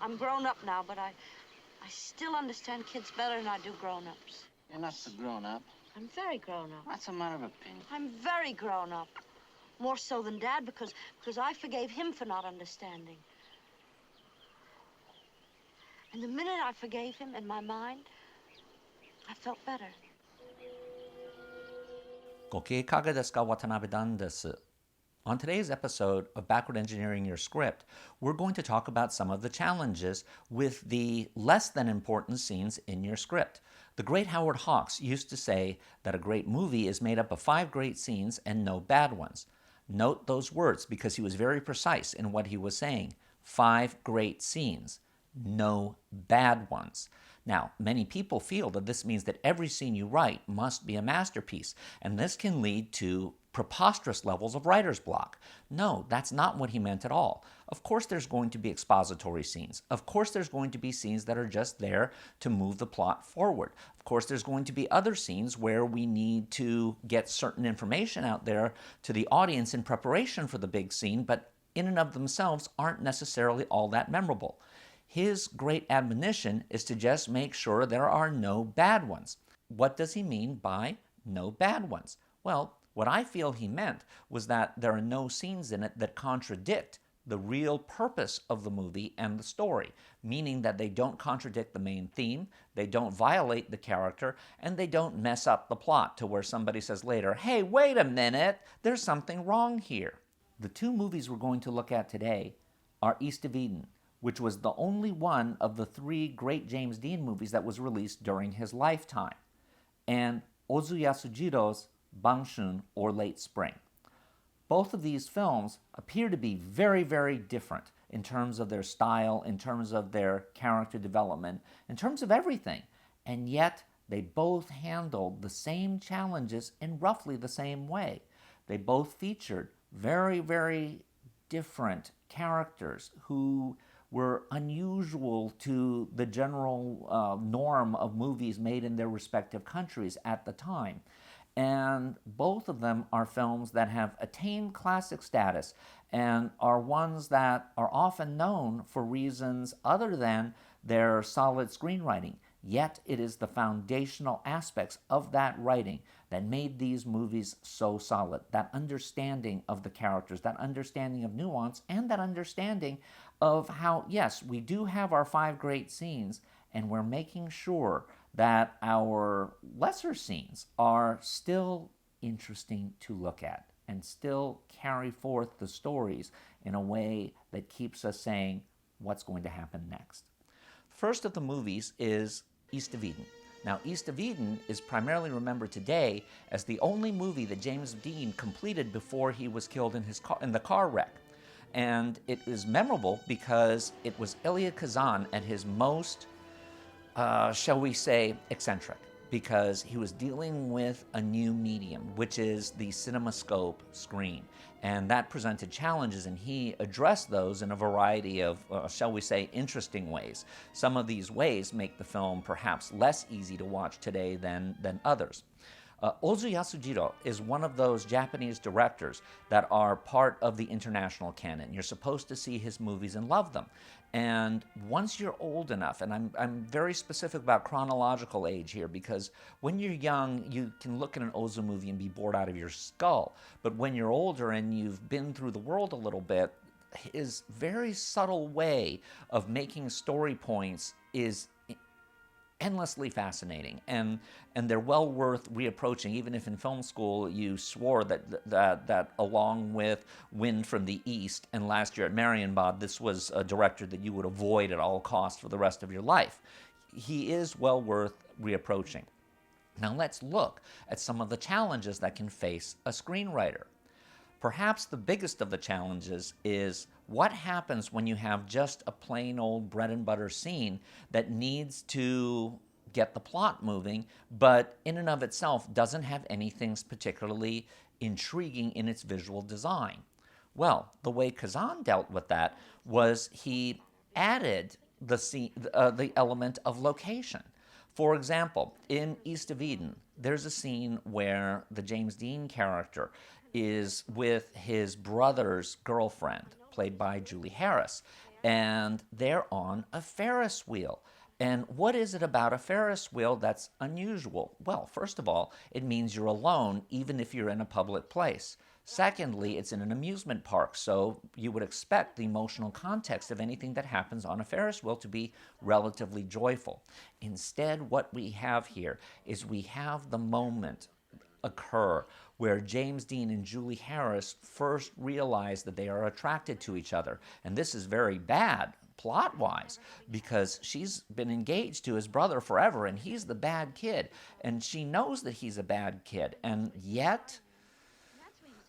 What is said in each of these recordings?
I'm grown up now, but I still understand kids better than I do grown-ups. You're not so grown up. I'm very grown up. That's a matter of opinion. I'm very grown up. More so than Dad, because I forgave him for not understanding. And the minute I forgave him, in my mind, I felt better. ご機嫌いかがですか？渡辺Danです。On today's episode of Backward Engineering Your Script, we're going to talk about some of the challenges with the less than important scenes in your script. The great Howard Hawks used to say that a great movie is made up of 5 great scenes and no bad ones. Note those words because he was very precise in what he was saying. 5 great scenes, no bad ones. Now, many people feel that this means that every scene you write must be a masterpiece, and this can lead to preposterous levels of writer's block. No, that's not what he meant at all. Of course there's going to be expository scenes. Of course there's going to be scenes that are just there to move the plot forward. Of course there's going to be other scenes where we need to get certain information out there to the audience in preparation for the big scene, but in and of themselves aren't necessarily all that memorable. His great admonition is to just make sure there are no bad ones. What does he mean by no bad ones? Well, what I feel he meant was that there are no scenes in it that contradict the real purpose of the movie and the story, meaning that they don't contradict the main theme, they don't violate the character, and they don't mess up the plot to where somebody says later, hey, wait a minute, there's something wrong here. The 2 movies we're going to look at today are East of Eden, which was the only one of the 3 great James Dean movies that was released during his lifetime, and Ozu Yasujiro's Banshun, or Late Spring. Both of these films appear to be very, very different in terms of their style, in terms of their character development, in terms of everything, and yet they both handled the same challenges in roughly the same way. They both featured very, very different characters who were unusual to the general norm of movies made in their respective countries at the time. And both of them are films that have attained classic status and are ones that are often known for reasons other than their solid screenwriting. Yet it is the foundational aspects of that writing that made these movies so solid. That understanding of the characters, that understanding of nuance, and that understanding of how, yes, we do have our 5 great scenes, and we're making sure that our lesser scenes are still interesting to look at and still carry forth the stories in a way that keeps us saying, what's going to happen next? First of the movies is East of Eden. Now, East of Eden is primarily remembered today as the only movie that James Dean completed before he was killed in the car wreck. And it is memorable because it was Elia Kazan at his most, shall we say, eccentric, because he was dealing with a new medium, which is the CinemaScope screen. And that presented challenges, and he addressed those in a variety of, shall we say, interesting ways. Some of these ways make the film perhaps less easy to watch today than others. Ozu Yasujiro is one of those Japanese directors that are part of the international canon. You're supposed to see his movies and love them. And once you're old enough, and I'm very specific about chronological age here, because when you're young, you can look at an Ozu movie and be bored out of your skull. But when you're older and you've been through the world a little bit, his very subtle way of making story points is endlessly fascinating, and they're well worth reapproaching, even if in film school you swore that along with Wind from the East and Last Year at Marienbad, this was a director that you would avoid at all costs for the rest of your life. He is well worth reapproaching. Now let's look at some of the challenges that can face a screenwriter. Perhaps the biggest of the challenges is what happens when you have just a plain old bread and butter scene that needs to get the plot moving, but in and of itself doesn't have anything particularly intriguing in its visual design. Well, the way Kazan dealt with that was he added the element of location. For example, in East of Eden, there's a scene where the James Dean character is with his brother's girlfriend, played by Julie Harris. and they're on a Ferris wheel. And what is it about a Ferris wheel that's unusual? Well, first of all, it means you're alone even if you're in a public place. Secondly, it's in an amusement park, so you would expect the emotional context of anything that happens on a Ferris wheel to be relatively joyful. Instead, what we have here is we have the moment occur where James Dean and Julie Harris first realize that they are attracted to each other. And this is very bad plot-wise, because she's been engaged to his brother forever, and he's the bad kid, and she knows that he's a bad kid, and yet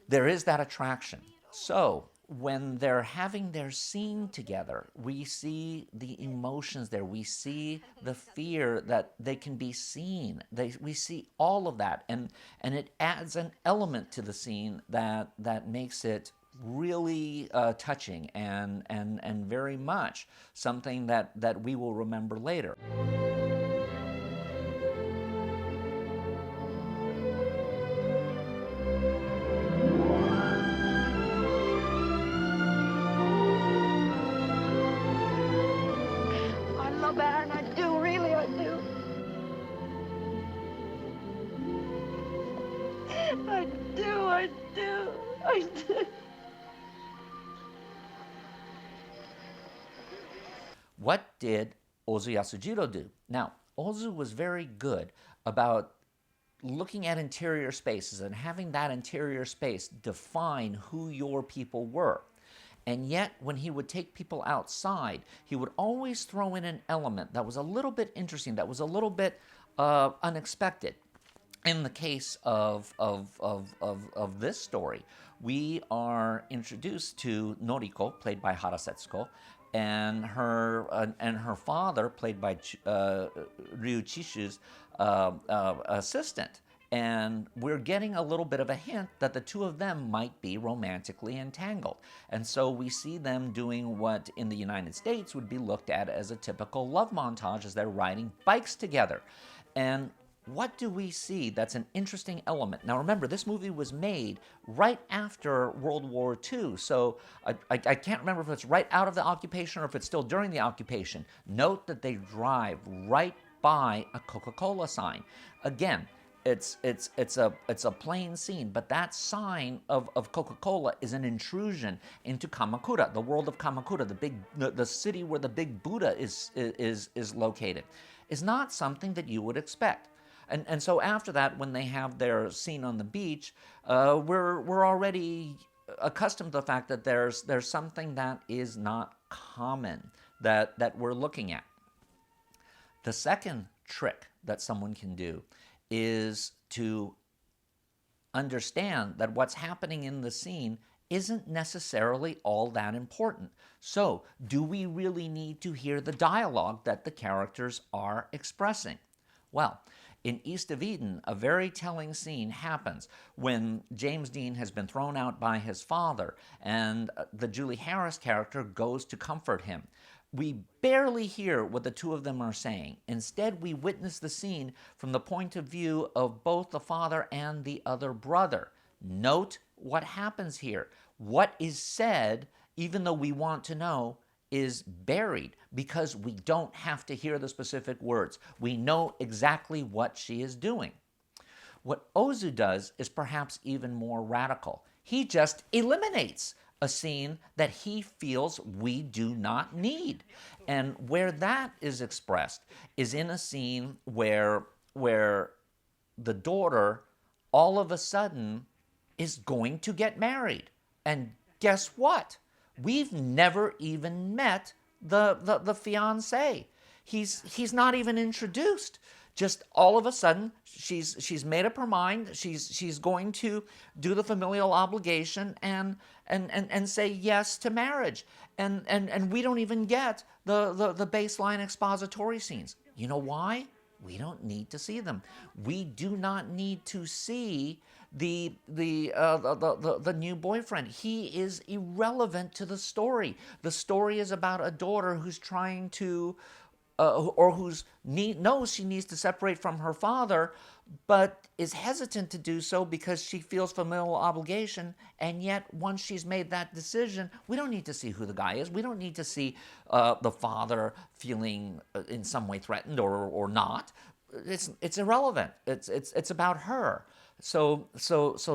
there is that attraction. So when they're having their scene together, we see the emotions there. We see the fear that they can be seen. We see all of that, and it adds an element to the scene that makes it really touching and very much something that we will remember later. I love Aaron, I do, really I do. I do, I do, I do. What did Ozu Yasujiro do? Now, Ozu was very good about looking at interior spaces and having that interior space define who your people were. And yet, when he would take people outside, he would always throw in an element that was a little bit interesting, that was a little bit unexpected. In the case of this story, we are introduced to Noriko, played by Hara Setsuko, and her father, played by Ryu Chishu's assistant. And we're getting a little bit of a hint that the two of them might be romantically entangled. And so we see them doing what in the United States would be looked at as a typical love montage as they're riding bikes together. And what do we see that's an interesting element? Now remember, this movie was made right after World War II, so I can't remember if it's right out of the occupation or if it's still during the occupation. Note that they drive right by a Coca-Cola sign. Again, it's a plain scene, but that sign of Coca-Cola is an intrusion into Kamakura, the world of Kamakura, the city where the big Buddha is located. Is not something that you would expect. And so after that, when they have their scene on the beach, we're already accustomed to the fact that there's something that is not common that we're looking at. The second trick that someone can do is to understand that what's happening in the scene isn't necessarily all that important. So, do we really need to hear the dialogue that the characters are expressing? Well, in East of Eden, a very telling scene happens when James Dean has been thrown out by his father, and the Julie Harris character goes to comfort him. We barely hear what the two of them are saying. Instead, we witness the scene from the point of view of both the father and the other brother. Note what happens here. What is said, even though we want to know, is buried because we don't have to hear the specific words. We know exactly what she is doing. What Ozu does is perhaps even more radical. He just eliminates a scene that he feels we do not need. And where that is expressed is in a scene where the daughter all of a sudden is going to get married. And guess what? We've never even met the fiancé. He's not even introduced. Just all of a sudden, she's made up her mind. She's going to do the familial obligation and say yes to marriage. And we don't even get the baseline expository scenes. You know why? We don't need to see them. We do not need to see the new boyfriend. He is irrelevant to the story. The story is about a daughter who's trying to knows she needs to separate from her father, but is hesitant to do so because she feels familial obligation. And yet, once she's made that decision, we don't need to see who the guy is. We don't need to see the father feeling in some way threatened or not. It's irrelevant. It's about her. So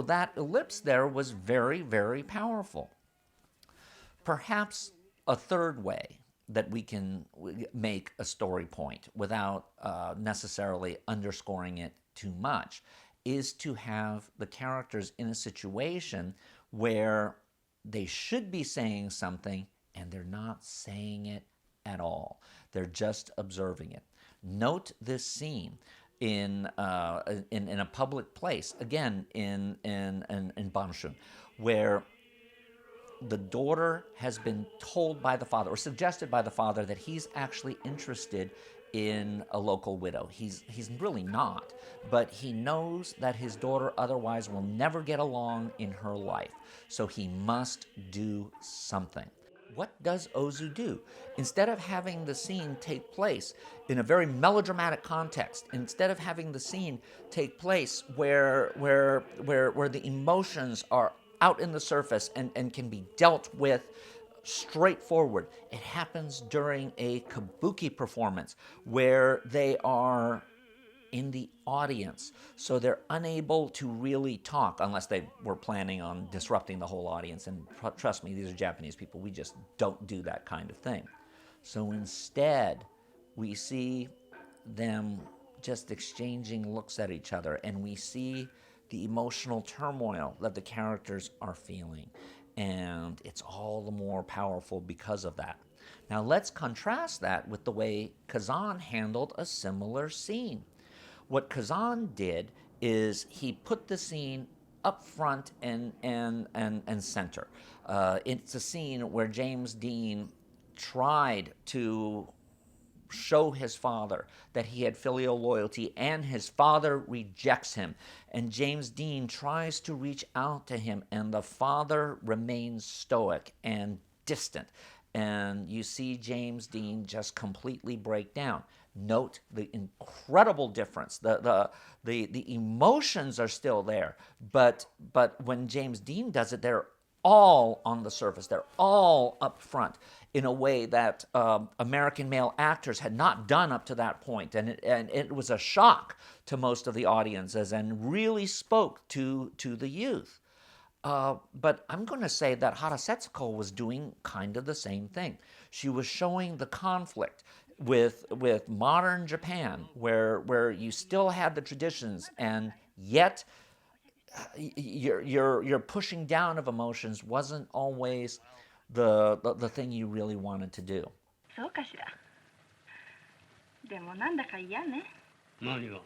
that ellipse there was very, very powerful. Perhaps a third way that we can make a story point without necessarily underscoring it too much is to have the characters in a situation where they should be saying something and they're not saying it at all. They're just observing it. Note this scene in a public place, again in Banshun, where the daughter has been told by the father, or suggested by the father, that he's actually interested in a local widow. He's really not, but he knows that his daughter otherwise will never get along in her life, so he must do something. What does Ozu do? Instead of having the scene take place in a very melodramatic context, instead of having the scene take place where the emotions are out in the surface and can be dealt with straightforward, it happens during a kabuki performance where they are in the audience, so they're unable to really talk unless they were planning on disrupting the whole audience. And trust me, these are Japanese people. We just don't do that kind of thing. So instead, we see them just exchanging looks at each other, and we see the emotional turmoil that the characters are feeling. And it's all the more powerful because of that. Now let's contrast that with the way Kazan handled a similar scene. What Kazan did is he put the scene up front and center. It's a scene where James Dean tried to show his father that he had filial loyalty, and his father rejects him. And James Dean tries to reach out to him, and the father remains stoic and distant. And you see James Dean just completely break down. Note the incredible difference. The emotions are still there, but when James Dean does it, they're all on the surface. They're all up front in a way that American male actors had not done up to that point. And it was a shock to most of the audiences and really spoke to the youth. But I'm going to say that Hara Setsuko was doing kind of the same thing. She was showing the conflict with modern Japan, where you still had the traditions, and yet your pushing down of emotions wasn't always the thing you really wanted to do. そうかしら。でもなんだか嫌ね。何が？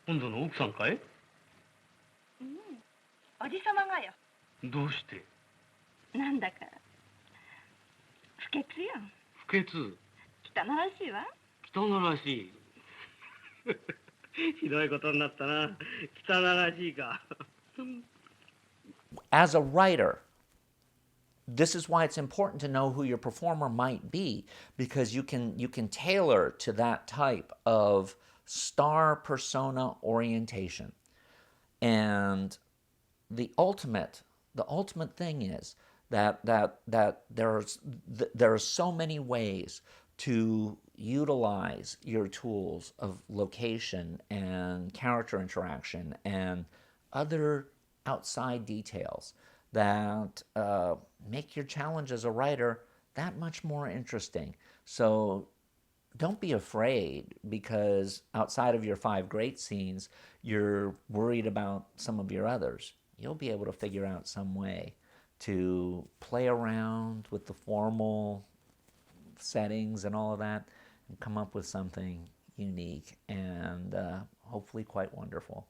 今度の奥さんかい？おじさまがよ。どうして？なんだか不潔よ。不潔？汚らしいわ。汚らしい。ひどいことになったな。汚らしいか。As a writer, this is why it's important to know who your performer might be, because you can tailor to that type of star persona orientation. And the ultimate thing is that there are so many ways to utilize your tools of location and character interaction and other outside details that make your challenge as a writer that much more interesting. So don't be afraid because outside of your 5 great scenes, you're worried about some of your others. You'll be able to figure out some way to play around with the formal settings and all of that and come up with something unique and hopefully quite wonderful.